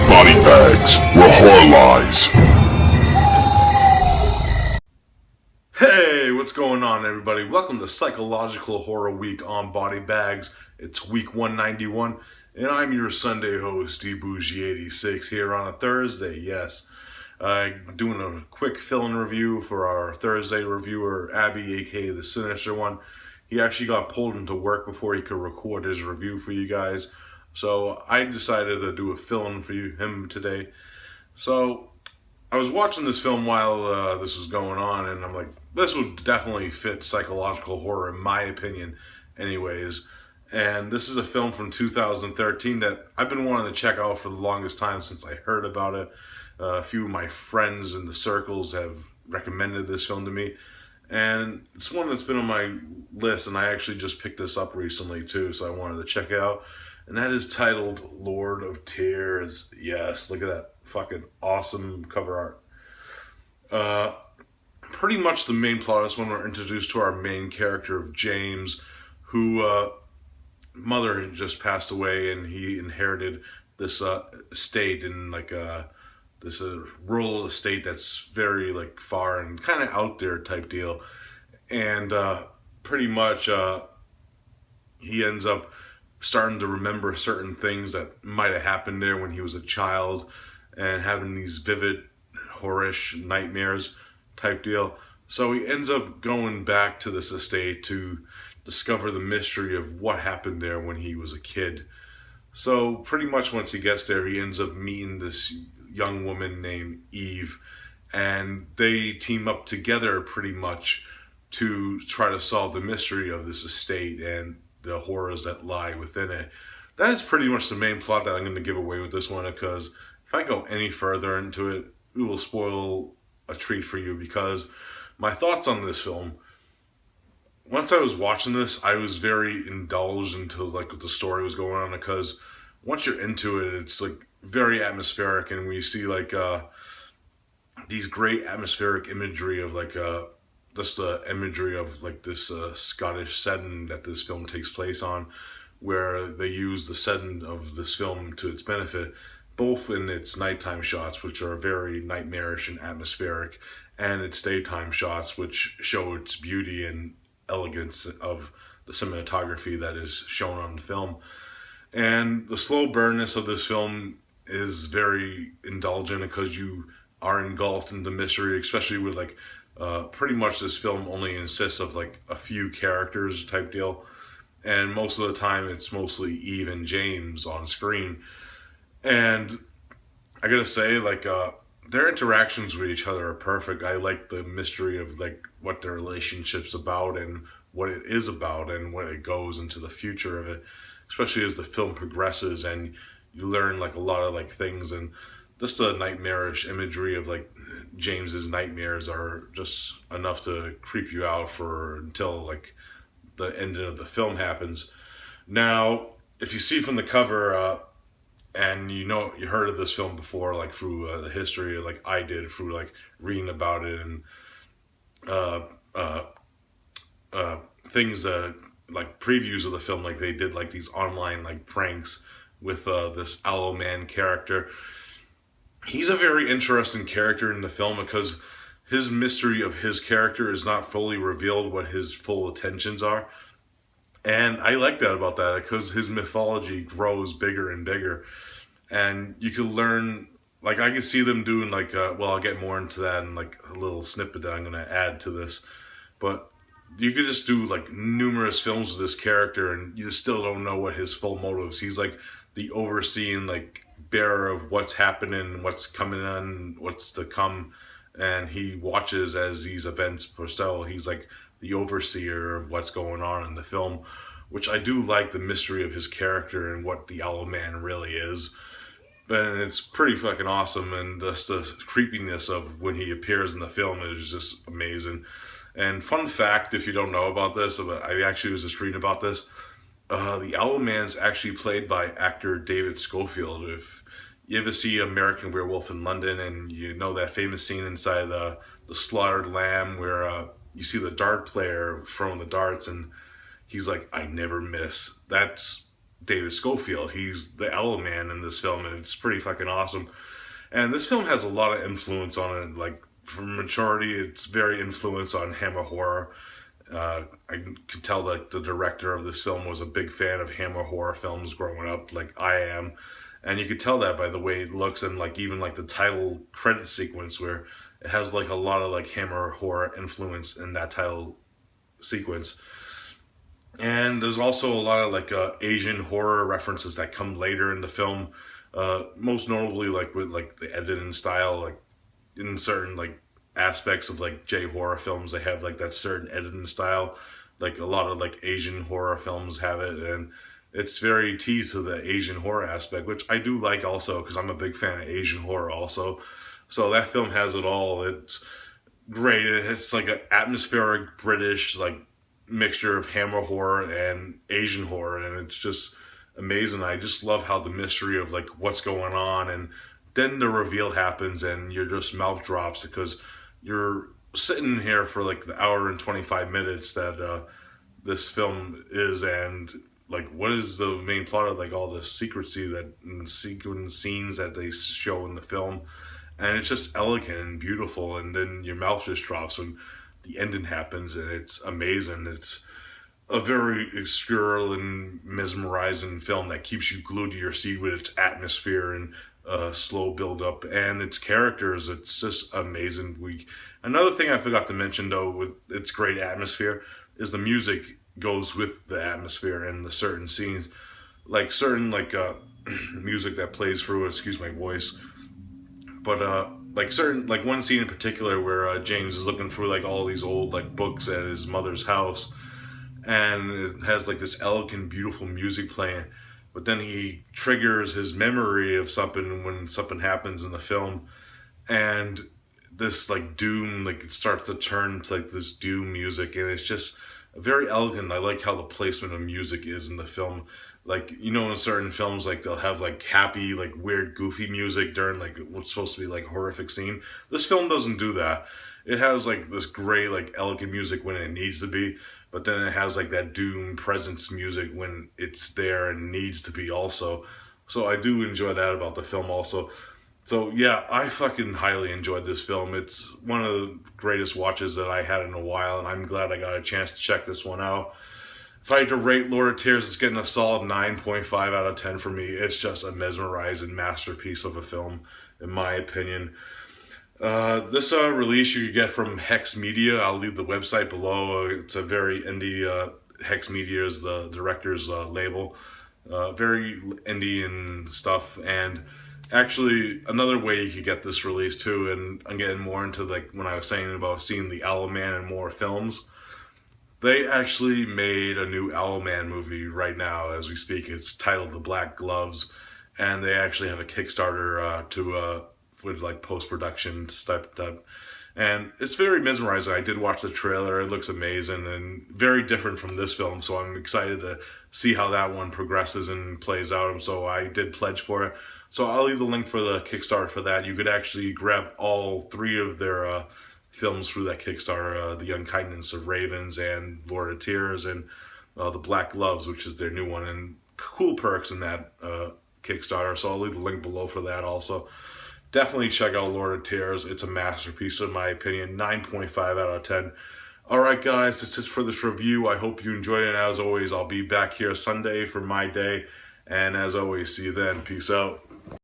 BodyBags, where horror lies. Hey, what's going on, everybody? Welcome to Psychological Horror Week on BodyBags. It's week 191, and I'm your Sunday host, Bourgie86, here on a Thursday. Yes, doing a quick fill-in review for our Thursday reviewer, Abby, aka the Sinister One. He actually got pulled into work before he could record his review for you guys, so I decided to do a fill-in for him today. So I was watching this film while this was going on, and I'm like, this would definitely fit psychological horror, in my opinion, anyways. And this is a film from 2013 that I've been wanting to check out for the longest time since I heard about it. A few of my friends in the circles have recommended this film to me, and it's one that's been on my list, and I actually just picked this up recently too, so I wanted to check it out. And that is titled Lord of Tears. Yes, look at that fucking awesome cover art. Pretty much the main plot is when we're introduced to our main character of James, who mother had just passed away, and he inherited this estate in like this rural estate that's very like far and kind of out there type deal. And pretty much he ends up starting to remember certain things that might have happened there when he was a child, and having these vivid, horrorish nightmares type deal. So he ends up going back to this estate to discover the mystery of what happened there when he was a kid. So pretty much once he gets there, he ends up meeting this young woman named Eve, and they team up together pretty much to try to solve the mystery of this estate and the horrors that lie within it. That is pretty much the main plot that I'm going to give away with this one, because if I go any further into it, it will spoil a treat for you. Because my thoughts on this film, once I was watching this, I was very indulged into like what the story was going on, because once you're into it, it's like very atmospheric, and we see like these great atmospheric imagery of like just the imagery of like this Scottish setting that this film takes place on, where they use the setting of this film to its benefit, both in its nighttime shots, which are very nightmarish and atmospheric, and its daytime shots, which show its beauty and elegance of the cinematography that is shown on the film. And the slow burnness of this film is very indulgent, because you are engulfed in the mystery, especially with like pretty much this film only consists of like a few characters type deal, and most of the time it's mostly Eve and James on screen. And I gotta say, like their interactions with each other are perfect. I like the mystery of like what their relationship's about and what it is about and what it goes into the future of it, especially as the film progresses and you learn like a lot of like things. And just the nightmarish imagery of like James's nightmares are just enough to creep you out for until like the ending of the film happens. Now, if you see from the cover, and you know, you heard of this film before, like through the history, like I did through like reading about it and things like previews of the film, like they did like these online like pranks with this Aloe Man character. He's a very interesting character in the film, because his mystery of his character is not fully revealed what his full intentions are. And I like that about that, because his mythology grows bigger and bigger. And you can learn, like I can see them doing like, well, I'll get more into that in like a little snippet that I'm going to add to this. But you could just do like numerous films with this character and you still don't know what his full motives. He's like the overseeing like bearer of what's happening, what's coming on, what's to come. And he watches as these events proceed. He's like the overseer of what's going on in the film, which I do like the mystery of his character and what the Aloe Man really is. And it's pretty fucking awesome, and just the creepiness of when he appears in the film is just amazing. And fun fact, if you don't know about this, I actually was just reading about this, the Aloe Man's actually played by actor David Schofield. If you ever see American Werewolf in London, and you know that famous scene inside the slaughtered lamb where you see the dart player throwing the darts, and he's like, I never miss. That's David Schofield. He's the Owl Man in this film, and it's pretty fucking awesome. And this film has a lot of influence on it. Like, for majority, it's very influenced on Hammer horror. I could tell that the director of this film was a big fan of Hammer horror films growing up, like I am. And you could tell that by the way it looks, and like even like the title credit sequence, where it has like a lot of like Hammer horror influence in that title sequence. And there's also a lot of like Asian horror references that come later in the film. Most notably, like with like the editing style, like in certain like aspects of like J horror films, they have like that certain editing style. Like a lot of like Asian horror films have it, and it's very key to the Asian horror aspect, which I do like also because I'm a big fan of Asian horror also. So that film has it all. It's great. It's like an atmospheric British like mixture of Hammer horror and Asian horror, and it's just amazing. I just love how the mystery of like what's going on, and then the reveal happens and your just mouth drops because you're sitting here for like the hour and 25 minutes that this film is, and like what is the main plot of like all the secrecy that and sequence scenes that they show in the film. And it's just elegant and beautiful, and then your mouth just drops when the ending happens, and it's amazing. It's a very obscure and mesmerizing film that keeps you glued to your seat with its atmosphere and slow build up and its characters. It's just amazing. Another thing I forgot to mention though, with its great atmosphere, is the music goes with the atmosphere and the certain scenes, like certain like music that plays through. Excuse my voice, but like certain like one scene in particular where James is looking through like all these old like books at his mother's house, and it has like this elegant, beautiful music playing. But then he triggers his memory of something when something happens in the film, and this like doom, like it starts to turn to like this doom music, and it's just very elegant. I like how the placement of music is in the film. Like, you know, in certain films, like they'll have like happy, like weird, goofy music during like what's supposed to be like horrific scene. This film doesn't do that. It has like this great, like elegant music when it needs to be, but then it has like that doom presence music when it's there and needs to be also. So I do enjoy that about the film also. So yeah, I fucking highly enjoyed this film. It's one of the greatest watches that I had in a while, and I'm glad I got a chance to check this one out. If I had to rate Lord of Tears, it's getting a solid 9.5 out of 10 for me. It's just a mesmerizing masterpiece of a film, in my opinion. This release you get from Hex Media. I'll leave the website below. It's a very indie, Hex Media is the director's label. Very indie and stuff. And actually, another way you could get this release too, and I'm getting more into like when I was saying about seeing the Owlman in more films. They actually made a new Owlman movie right now as we speak. It's titled The Black Gloves, and they actually have a Kickstarter with like post-production type. And it's very mesmerizing. I did watch the trailer. It looks amazing and very different from this film, so I'm excited to see how that one progresses and plays out. So I did pledge for it. So I'll leave the link for the Kickstarter for that. You could actually grab all three of their films through that Kickstarter, The Unkindness of Ravens and Lord of Tears, and The Black Gloves, which is their new one, and cool perks in that Kickstarter. So I'll leave the link below for that also. Definitely check out Lord of Tears. It's a masterpiece in my opinion. 9.5 out of 10. Alright guys, that's it for this review. I hope you enjoyed it. And as always, I'll be back here Sunday for my day. And as always, see you then. Peace out.